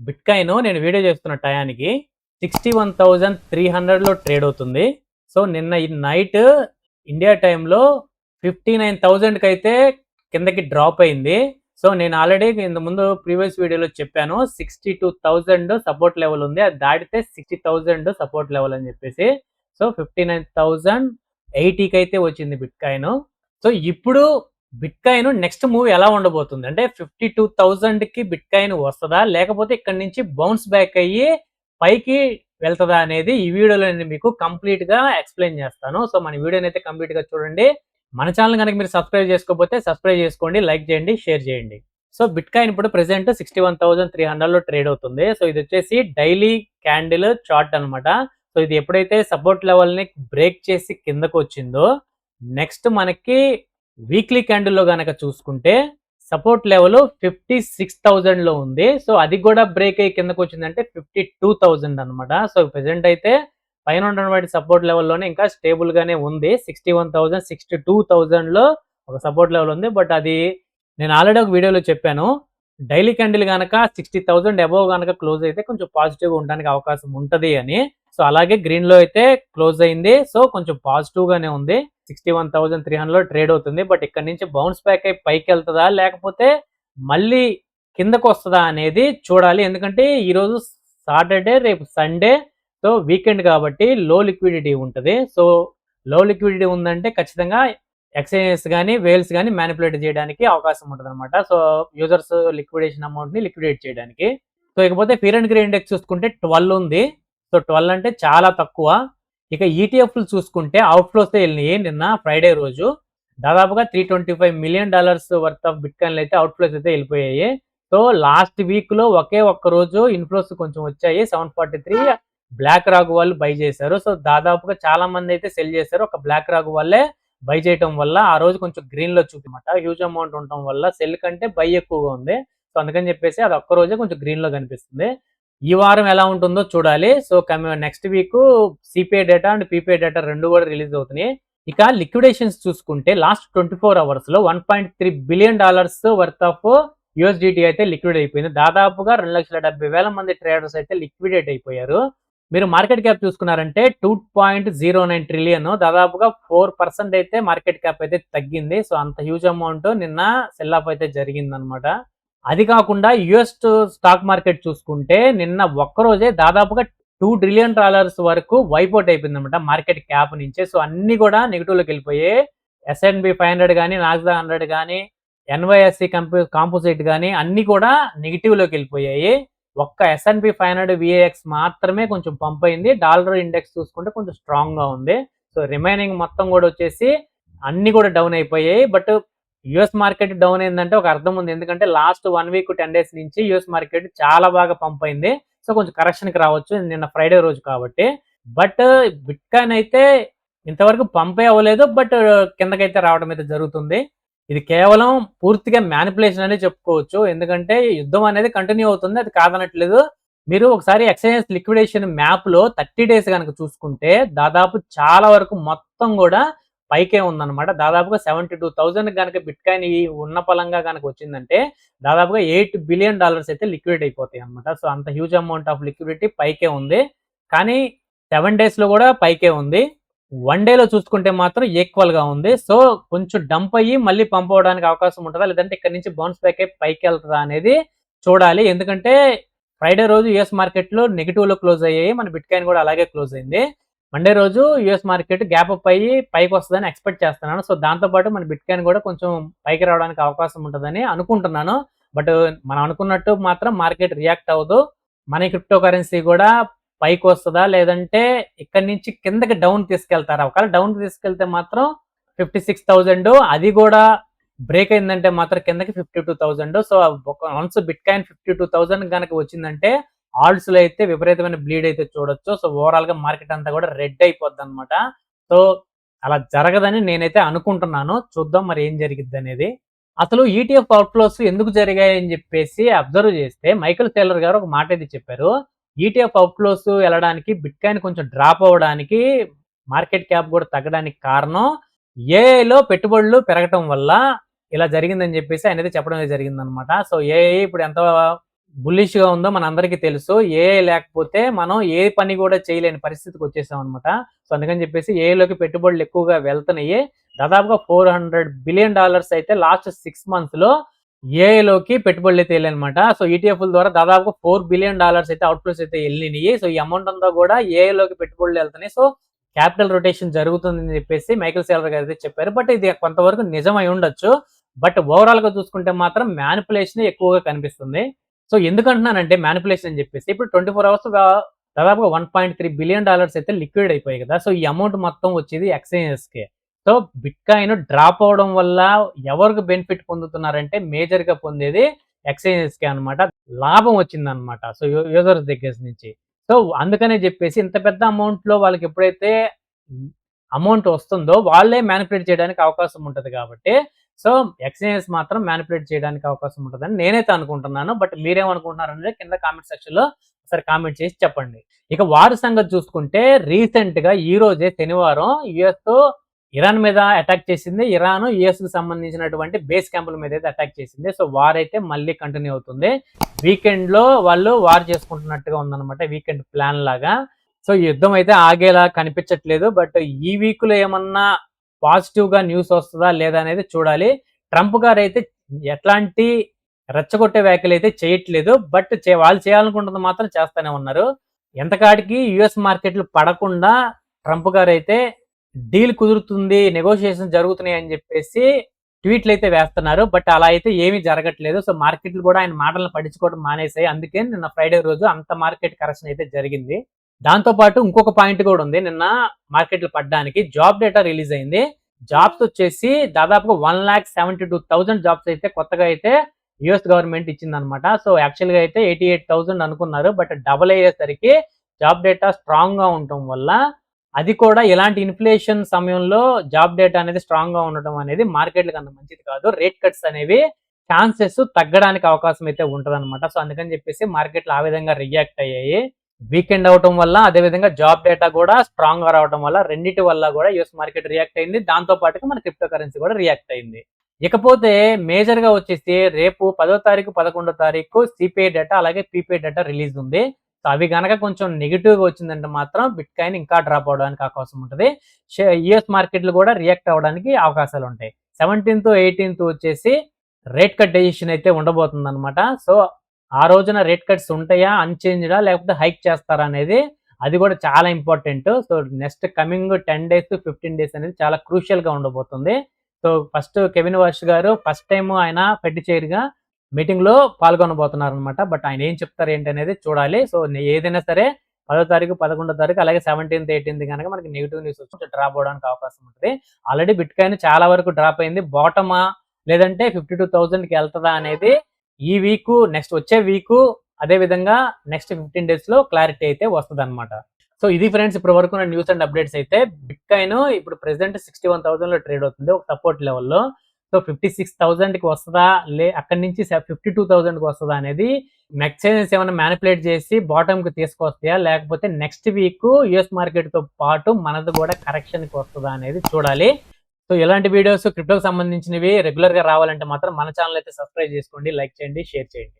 Bitcoin నేను video చేస్తున్న టయానికి 61,300లో ట్రేడ్ అవుతుంది. సో, నిన్న ఈ నైట్ ఇండియా టైమ్‌లో 59,000కి అయితే కిందకి డ్రాప్ అయింది. సో, నేను ఆల్రెడీ ఇంతకుముందు ప్రీవియస్ వీడియోలో చెప్పాను. 62,000 సపోర్ట్ లెవెల్ ఉంది. అది దాటితే 60,000 సపోర్ట్ లెవెల్ అని చెప్పేసి. సో, 59,080కి అయితే వచ్చింది బిట్‌కాయిన్. సో, ఇప్పుడు బిట్‌కాయిన్ నెక్స్ట్ మూవ్ ఎలా ఉండబోతుంది? అంటే 52,000కి బిట్‌కాయిన్ వస్తదా? లేకపోతే ఇక్కడి నుంచి బౌన్స్ బ్యాక్ అయ్యి పైకి వెళ్తదా అనేది ఈ వీడియోలో నేను మీకు కంప్లీట్‌గా ఎక్స్‌ప్లెయిన్ చేస్తాను. సో, మన వీడియోనైతే కంప్లీట్‌గా చూడండి. మన ఛానల్ గనక మీరు సబ్స్క్రైబ్ చేసుకోకపోతే సబ్స్క్రైబ్ చేసుకోండి, లైక్ చేయండి, షేర్ చేయండి. సో, బిట్‌కాయిన్ ఇప్పుడు ప్రెజెంట్ 61,300లో ట్రేడ్ అవుతుంది. సో, ఇది వచ్చేసి డైలీ క్యాండిల్ చార్ట్ అన్నమాట. సో, ఇది ఎప్పుడైతే సపోర్ట్ లెవెల్‌ని బ్రేక్ చేసి కిందకు వచ్చిందో నెక్స్ట్ మనకి వీక్లీ క్యాండిల్లో గనక చూసుకుంటే సపోర్ట్ లెవెల్ 56,000లో ఉంది. సో, అది కూడా బ్రేక్ అయ్యి కిందకు వచ్చిందంటే 52,000 అనమాట. సో, ప్రెజెంట్ అయితే పైన ఉన్నటువంటి సపోర్ట్ లెవెల్లోనే ఇంకా స్టేబుల్ గానే ఉంది. 61,000, 62,000లో ఒక సపోర్ట్ లెవెల్ ఉంది. బట్ అది నేను ఆల్రెడీ ఒక వీడియోలో చెప్పాను. డైలీ క్యాండిల్ గనక 60,000 అబోవ్ గనక క్లోజ్ అయితే కొంచెం పాజిటివ్‌గా ఉండడానికి అవకాశం ఉంటది అని. సో, అలాగే గ్రీన్‌లో అయితే క్లోజ్ అయింది. సో, కొంచెం పాజిటివ్‌గానే ఉంది. 61,300లో ట్రేడ్ అవుతుంది. బట్ ఇక్కడ నుంచి బౌన్స్ బ్యాక్ అయ్యి పైకెళ్తదా? లేకపోతే మళ్ళీ కిందకొస్తదా అనేది చూడాలి. ఎందుకంటే ఈరోజు సాటర్డే, రేపు సండే. సో, వీకెండ్ కాబట్టి లో లిక్విడిటీ ఉంటది. సో, లో లిక్విడిటీ ఉందంటే ఖచ్చితంగా ఎక్స్‌చేంజెస్ గాని, వేల్స్ గాని మానిప్యులేట్ చేయడానికి అవకాశం ఉంటదనమాట. సో, యూజర్స్ లిక్విడేషన్ అమౌంట్‌ని లిక్విడేట్ చేయడానికి. సో, ఇకపోతే ఫియర్ అండ్ గ్రీన్ ఇండెక్స్ చూసుకుంటే 12 ఉంది. సో, 12 అంటే చాలా తక్కువ. ఇక ఈటీఎఫ్లు చూసుకుంటే అవుట్‌ఫ్లోసే ఎళ్ళినాయి నిన్న ఫ్రైడే రోజు. దాదాపుగా $325 మిలియన్ వర్త్ ఆఫ్ బిట్‌కాయిన్‌లు అయితే అవుట్‌ఫ్లోస్ అయితే ఎళ్ళిపోయాయి. సో, లాస్ట్ వీక్‌లో ఒకే ఒక్క రోజు ఇన్‌ఫ్లోస్ కొంచెం వచ్చాయి. 743 బ్లాక్ రాక్ వాళ్ళు బై చేశారు. సో, దాదాపుగా చాలా మంది అయితే సెల్ చేశారు. ఒక బ్లాక్ రాక్ వాళ్ళే బై చేయటం వల్ల ఆ రోజు కొంచెం గ్రీన్‌లో చూపిందన్నమాట. హ్యూజ్ అమౌంట్ ఉండటం వల్ల సెల్ కంటే బై ఎక్కువగా ఉంది. సో, అందుకని చెప్పేసి అది ఒక్క రోజే కొంచెం గ్రీన్‌లో కనిపిస్తుంది. ఈ వారం ఎలా ఉంటుందో చూడాలి. So, next week CPI data and PPI data 2 కూడా రిలీజ్ అవుతున్నాయి. ఇక లిక్విడేషన్స్ చూసుకుంటే లాస్ట్ 24 అవర్స్‌లో $1.3 బిలియన్ వర్త్ ఆఫ్ యూఎస్డిటీ అయితే లిక్విడ్ అయిపోయింది. దాదాపుగా 2,70,000 మంది ట్రేడర్స్ అయితే లిక్విడేట్ అయిపోయారు. మీరు మార్కెట్ క్యాప్ చూసుకున్నారంటే 2.09 ట్రిలియన్, దాదాపుగా 4% అయితే మార్కెట్ క్యాప్ అయితే తగ్గింది. సో, అంత హ్యూజ్ అమౌంట్ నిన్న సెల్ ఆఫ్ అయితే జరిగిందనమాట. అది కాకుండా యుఎస్ స్టాక్ మార్కెట్ చూసుకుంటే నిన్న ఒక్కరోజే దాదాపుగా $2 ట్రిలియన్ వరకు వైపౌట్ అయిపోయిందనమాట మార్కెట్ క్యాప్ నుంచి. సో, అన్ని కూడా నెగిటివ్లోకి వెళ్ళిపోయాయి. S&P 500 కానీ, నాస్డాక్ 100 కానీ, NYSE కాంపోజిట్ కానీ అన్ని కూడా నెగిటివ్లోకి వెళ్ళిపోయాయి. ఒక్క S&P 500 VAX మాత్రమే కొంచెం పంప్ అయింది. డాలర్ ఇండెక్స్ చూసుకుంటే కొంచెం స్ట్రాంగ్గా ఉంది. సో, రిమైనింగ్ మొత్తం కూడా వచ్చేసి అన్ని కూడా డౌన్ అయిపోయాయి. బట్ యుఎస్ మార్కెట్ డౌన్ అయిందంటే ఒక అర్థం ఉంది. ఎందుకంటే లాస్ట్ 1 వీక్ 10 డేస్ నుంచి యుఎస్ మార్కెట్ చాలా బాగా పంప్ అయింది. సో, కొంచెం కరెక్షన్కి రావచ్చు నిన్న ఫ్రైడే రోజు కాబట్టి. బట్ బిట్‌కాయిన్ అయితే ఇంతవరకు పంపే అవ్వలేదు. బట్ కిందకైతే రావడం అయితే జరుగుతుంది. ఇది కేవలం పూర్తిగా మ్యానిపులేషన్ అనే చెప్పుకోవచ్చు. ఎందుకంటే యుద్ధం అనేది కంటిన్యూ అవుతుంది. అది కాదనట్లేదు. మీరు ఒకసారి ఎక్స్‌చేంజ్ లిక్విడేషన్ మ్యాప్‌లో 30 డేస్ గనక చూసుకుంటే దాదాపు చాలా వరకు మొత్తం కూడా పైకే ఉందన్నమాట. దాదాపుగా 72,000 గనక బిట్‌కాయిన్ ఈ ఉన్న పలంగా గనక వచ్చిందంటే దాదాపుగా $8 బిలియన్ అయితే లిక్విడేట్ అయిపోతాయి అన్నమాట. సో, అంత హ్యూజ్ అమౌంట్ ఆఫ్ లిక్విడిటీ పైకే ఉంది. కానీ 7 డేస్‌లో కూడా పైకే ఉంది. 1 డేలో చూసుకుంటే మాత్రం ఈక్వల్‌గా ఉంది. సో, కొంచెం డంప్ అయ్యి మళ్ళీ పంప్ అవ్వడానికి అవకాశం ఉంటదా? లేదంటే ఇక్కడి నుంచి బౌన్స్ బ్యాక్ అయ్యి పైకెళ్తదా అనేది చూడాలి. ఎందుకంటే ఫ్రైడే రోజు యూఎస్ మార్కెట్‌లో నెగెటివ్‌లో క్లోజ్ అయ్యాయి. మన బిట్‌కాయిన్ కూడా అలాగే క్లోజ్ అయింది. మండే రోజు యూఎస్ మార్కెట్ గ్యాప్ అప్ అయ్యి పైకొస్తదని ఎక్స్‌పెక్ట్ చేస్తున్నాను. సో, దాంతో పాటు మన బిట్‌కాయిన్ కూడా కొంచెం పైకి రావడానికి అవకాశం ఉంటదని అనుకుంటున్నాను. బట్ మనం అనుకున్నట్టు మాత్రం మార్కెట్ రియాక్ట్ అవ్వదు. మన క్రిప్టో కరెన్సీ కూడా పైకొస్తదా? లేదంటే ఇక్కడి నుంచి కిందకి డౌన్ తీసుకెళ్తారా? ఒకవేళ డౌన్‌కి తీసుకెళ్తే మాత్రం 56,000, అది కూడా బ్రేక్ అయిందంటే మాత్రం కిందకి 52,000. సో, వన్స్ బిట్‌కాయిన్ 52,000 గనక వచ్చిందంటే ఆల్ట్స్‌లో అయితే విపరీతమైన బ్లీడ్ అయితే చూడొచ్చు. సో, ఓవరాల్‌గా మార్కెట్ అంతా కూడా రెడ్ అయిపోద్దన్నమాట. సో, అలా జరగదని నేనైతే అనుకుంటున్నాను. చూద్దాం మరి ఏం జరిగిద్దనేది. అసలు ఈటీఎఫ్ అవుట్‌ఫ్లోస్ ఎందుకు జరిగాయని చెప్పేసి అబ్జర్వ్ చేస్తే మైకేల్ టేలర్ గారు ఒక మాట అయితే చెప్పారు. ఈటీఎఫ్ అవుట్‌ఫ్లోస్ ఎళ్ళడానికి బిట్‌కాయిన్ కొంచెం డ్రాప్ అవ్వడానికి, మార్కెట్ క్యాప్ కూడా తగ్గడానికి కారణం ఏఐలో పెట్టుబడులు పెరగటం వల్ల ఇలా జరిగిందని చెప్పేసి ఆయనైతే చెప్పడం జరిగిందనమాట. సో, ఏఐ ఇప్పుడు ఎంత బుల్లిష్ గా ఉందో మన అందరికీ తెలుసు. ఏఐ లేకపోతే మనం ఏ పని కూడా చేయలేని పరిస్థితికి వచ్చేసాం అనమాట. సో అందుకని చెప్పేసి ఏఐలోకి పెట్టుబడులు ఎక్కువగా వెళ్తున్నాయి. దాదాపుగా $400 బిలియన్ అయితే లాస్ట్ 6 months లో ఏఐలోకి పెట్టుబడులు అయితే వెళ్ళాయనమాట. సో ఈటీఎఫ్ల ద్వారా దాదాపుగా $4 బిలియన్ అయితే అవుట్ఫ్లోస్ అయితే వెళ్ళినాయి. సో ఈ అమౌంట్ అంతా కూడా ఏఐలోకి పెట్టుబడులు వెళ్తున్నాయి. సో క్యాపిటల్ రొటేషన్ జరుగుతుందని చెప్పేసి మైకేల్ సేలర్ గారు అయితే చెప్పారు. బట్ ఇది కొంతవరకు నిజమై ఉండొచ్చు. బట్ ఓవరాల్ గా చూసుకుంటే మాత్రం మ్యానిపులేషన్ ఎక్కువగా కనిపిస్తుంది. సో ఎందుకంటున్నానంటే మ్యానిపులేషన్ అని చెప్పేసి ఇప్పుడు 24 hours దాదాపుగా $1.3 బిలియన్ అయితే లిక్విడ్ అయిపోయాయి కదా. సో ఈ అమౌంట్ మొత్తం వచ్చేది ఎక్స్చేంజెస్ కి. సో బిట్ కాయిన్ డ్రాప్ అవడం వల్ల ఎవరికి బెనిఫిట్ పొందుతున్నారంటే మేజర్ గా పొందేది ఎక్స్చేంజెస్ కి అనమాట. లాభం వచ్చిందనమాట. సో యూజర్స్ దగ్గర నుంచి. సో అందుకనే చెప్పేసి ఇంత పెద్ద అమౌంట్ లో వాళ్ళకి ఎప్పుడైతే అమౌంట్ వస్తుందో వాళ్ళే మ్యానిపులేట్ చేయడానికి అవకాశం ఉంటుంది కాబట్టి సో ఎక్స్చేంజెస్ మాత్రం మ్యానిపులేట్ చేయడానికి అవకాశం ఉంటుందని నేనైతే అనుకుంటున్నాను. బట్ మీరేమనుకుంటున్నారనేది కింద కామెంట్ సెక్షన్ లో ఒకసారి కామెంట్ చేసి చెప్పండి. ఇక వారి సంగతి చూసుకుంటే రీసెంట్ గా ఈ రోజే శనివారం యుఎస్ తో ఇరాన్ మీద అటాక్ చేసింది. ఇరాన్ యుఎస్ కి సంబంధించినటువంటి బేస్ క్యాంపుల మీద అయితే అటాక్ చేసింది. సో వార్ అయితే మళ్ళీ కంటిన్యూ అవుతుంది. వీకెండ్ లో వాళ్ళు వార్ చేసుకుంటున్నట్టుగా ఉందన్నమాట. వీకెండ్ ప్లాన్ లాగా. సో యుద్ధం అయితే ఆగేలా కనిపించట్లేదు. బట్ ఈ వీక్ లో ఏమన్నా పాజిటివ్ గా న్యూస్ వస్తుందా లేదా అనేది చూడాలి. ట్రంప్ గారు అయితే ఎట్లాంటి రెచ్చగొట్టే వ్యాఖ్యలు అయితే చేయట్లేదు. బట్ వాళ్ళు చేయాలనుకుంటుంది మాత్రం చేస్తూనే ఉన్నారు. ఎంతకాడికి యుఎస్ మార్కెట్లు పడకుండా ట్రంప్ గారు అయితే డీల్ కుదురుతుంది, నెగోషియేషన్ జరుగుతున్నాయి అని చెప్పేసి ట్వీట్లు అయితే వేస్తున్నారు. బట్ అలా అయితే ఏమీ జరగట్లేదు. సో మార్కెట్లు కూడా ఆయన మాటలను పట్టించుకోవడం మానేసాయి. అందుకే నిన్న ఫ్రైడే రోజు అంత మార్కెట్ కరెక్షన్ అయితే జరిగింది. దాంతో పాటు ఇంకొక పాయింట్ కూడా ఉంది. నిన్న మార్కెట్లు పడ్డానికి జాబ్ డేటా రిలీజ్ అయింది. జాబ్స్ వచ్చేసి దాదాపుగా 1,72,000 జాబ్స్ అయితే కొత్తగా అయితే యుఎస్ గవర్నమెంట్ ఇచ్చిందనమాట. సో యాక్చువల్ గా అయితే 88,000 అనుకున్నారు. బట్ డబుల్ అయ్యేసరికి జాబ్ డేటా స్ట్రాంగ్ గా ఉండటం వల్ల అది కూడా ఇలాంటి ఇన్ఫ్లేషన్ సమయంలో జాబ్ డేటా అనేది స్ట్రాంగ్ గా ఉండటం అనేది మార్కెట్లకు అంత మంచిది కాదు. రేట్ కట్స్ అనేవి ఛాన్సెస్ తగ్గడానికి అవకాశం అయితే ఉంటది అనమాట. సో అందుకని చెప్పేసి మార్కెట్లు ఆ విధంగా రియాక్ట్ అయ్యాయి. వీకెండ్ అవటం వల్ల అదేవిధంగా జాబ్ డేటా కూడా స్ట్రాంగ్ గా రావడం వల్ల రెండింటి వల్ల కూడా యుఎస్ మార్కెట్ రియాక్ట్ అయింది. దాంతో పాటుగా మన క్రిప్టో కరెన్సీ కూడా రియాక్ట్ అయింది. ఇకపోతే మేజర్ గా వచ్చేసి రేపు 10వ తారీఖు 11వ తారీఖు సిపిఐ డేటా అలాగే పీపీఐ డేటా రిలీజ్ ఉంది. సో అవి కనుక కొంచెం నెగిటివ్ గా వచ్చిందంటే మాత్రం బిట్ కాయిన్ ఇంకా డ్రాప్ అవడానికి అవకాశం ఉంటుంది. యుఎస్ మార్కెట్లు కూడా రియాక్ట్ అవడానికి అవకాశాలు ఉంటాయి. 17th 18th వచ్చేసి రేట్ కట్ డెసిషన్ అయితే ఉండబోతుంది అనమాట. సో ఆ రోజున రేట్ కట్స్ ఉంటాయా, అన్చేంజ్డా లేకపోతే హైక్ చేస్తారా అనేది అది కూడా చాలా important. So next coming 10 days to 15 days అనేది చాలా క్రూషియల్ గా ఉండబోతుంది. సో ఫస్ట్ కెవిన్ వాష్ గారు ఫస్ట్ టైం ఆయన ఫెడ్ చైర్ గా మీటింగ్ లో పాల్గొనబోతున్నారు అనమాట. బట్ ఆయన ఏం చెప్తారు ఏంటి అనేది చూడాలి. సో ఏదైనా సరే 10వ తారీఖు 11వ తారీఖు అలాగే 17th 18th కనుక మనకి నెగిటివ్ న్యూస్ వచ్చి డ్రాప్ అవడానికి అవకాశం ఉంటుంది. ఆల్రెడీ బిట్ కాయిన్ చాలా వరకు డ్రాప్ అయింది. బాటమా లేదంటే 52,000కి వెళ్తుందా అనేది ఈ వీక్ నెక్స్ట్ వచ్చే వీక్ అదే విధంగా నెక్స్ట్ 15 days లో క్లారిటీ అయితే వస్తుంది అనమాట. సో ఇది ఫ్రెండ్స్ ఇప్పటి వరకు న్యూస్ అండ్ అప్డేట్స్ అయితే. బిట్ కాయిన్ ఇప్పుడు ప్రెసెంట్ 61,000 లో ట్రేడ్ అవుతుంది ఒక సపోర్ట్ లెవెల్లో. సో 56,000కి వస్తుందా అక్కడి నుంచి 52,000కి వస్తుందా అనేది ఎక్స్చేంజెస్ ఏమైనా మ్యానిపులేట్ చేసి బాటమ్ కి తీసుకొస్తాయా లేకపోతే నెక్స్ట్ వీక్ యుఎస్ మార్కెట్ తో పాటు మనది కూడా కరెక్షన్ కి వస్తుందా అనేది చూడాలి. సో ఇలాంటి వీడియోస్ క్రిప్టోకి సంబంధించినవి రెగ్యులర్ గా రావాలంటే మాత్రం మన ఛానల్ అయితే సబ్స్క్రైబ్ చేసుకోండి, లైక్ చేయండి, షేర్ చేయండి.